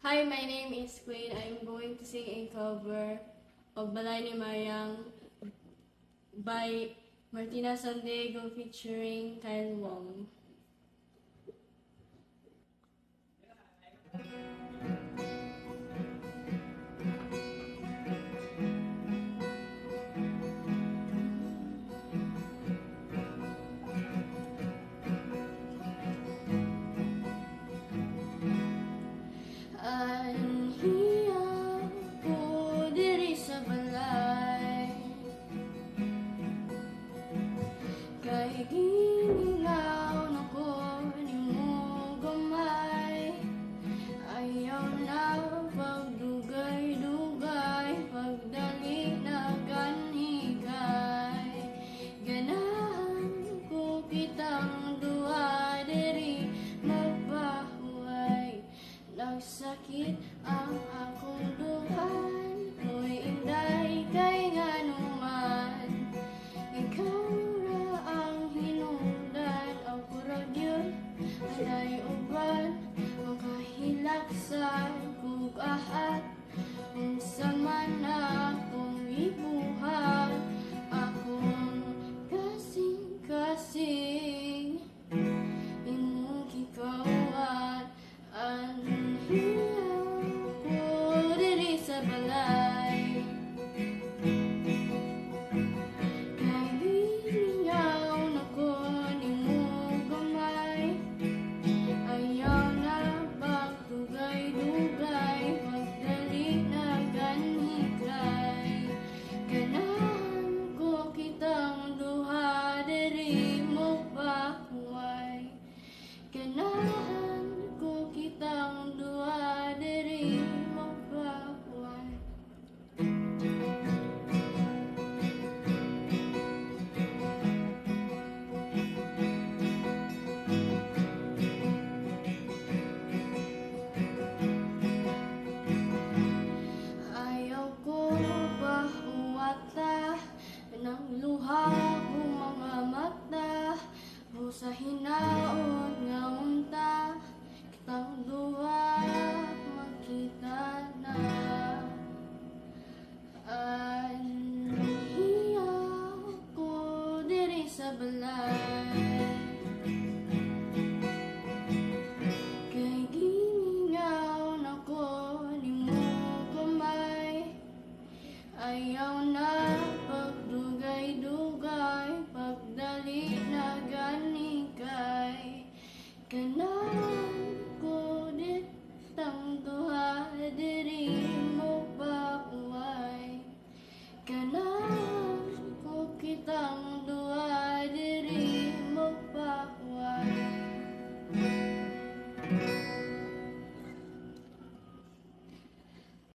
Hi, my name is Queen. I'm going to sing a cover of Balay ni Mariang by Martina Sandiego featuring Kyle Wong. Anhiya ko diri sa balay, kay ginilaw na ko nimo gamay. Ayaw na pagdugay-dugay, pagdali na kanhigay. Ganahan ko kitang duha diri mapahuway. Nagsakit ang akong duhan, mo'y inday kay nganuman. Ikaw ra ang hinungdan, ako ra gyud anay uban. Makahilaksan kog ahat, unsa man akong ibuhat. Akong kasing-kasing imong gikawat. Anhiya ko diri sa balay, kay giningaw na ko nimo gamay. Ayaw na pagdugay-dugay, pagdali na kanhigay. Ganahan ko kitang duha diri mo pahuway. Ganahan ko kitang duha diri mo pahuway. Ayaw ko pahuwata ng luha ko mga mata. Busa hinaon nga unta, kitang duwa makita na. Anhiya ko diri sa balay, kay giningaw na ko nimo gamay. Ayaw na pagdugay-dugay, pagdali na ganigay. Ganahan ko ditang duha diri